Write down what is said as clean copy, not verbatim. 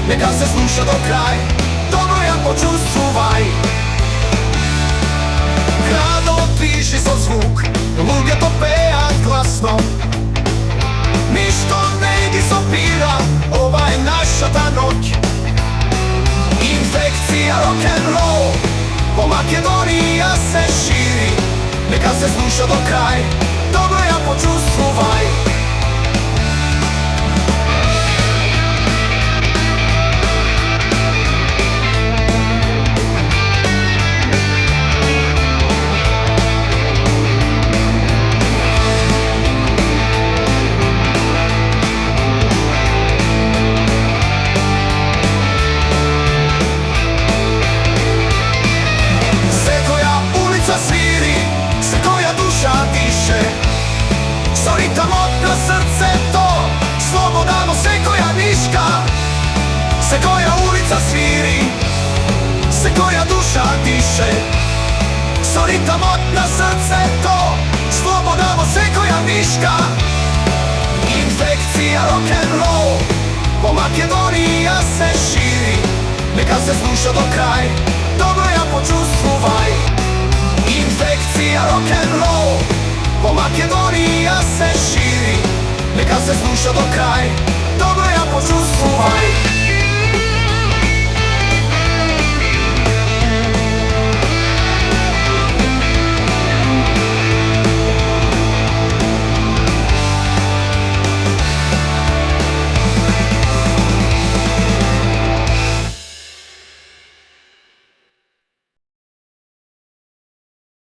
neka se sluša do kraj. Dobro ja počustvuvaj. Grado piši so zvuk, ljudje to pejat glasno. Ništo ne disopira, ova je naša ta noć. Infekcija rock'n'roll po Makedonija se širi, neka se sluša do kraj. Dobro ja počustvuvaj. Sviri, se koja duša diše, so ritam na srce to, slobodano se koja niška. Se koja ulica sviri, se koja duša diše, so ritam na srce to, slobodano se koja niška. Infekcija rock'n'roll po Makedonija se širi, neka se sluša do kraj. Dobro ja počustvuvaj. Infekcija rock'n'roll po Makedonija se širi, neka se sluša do kraj. Dobro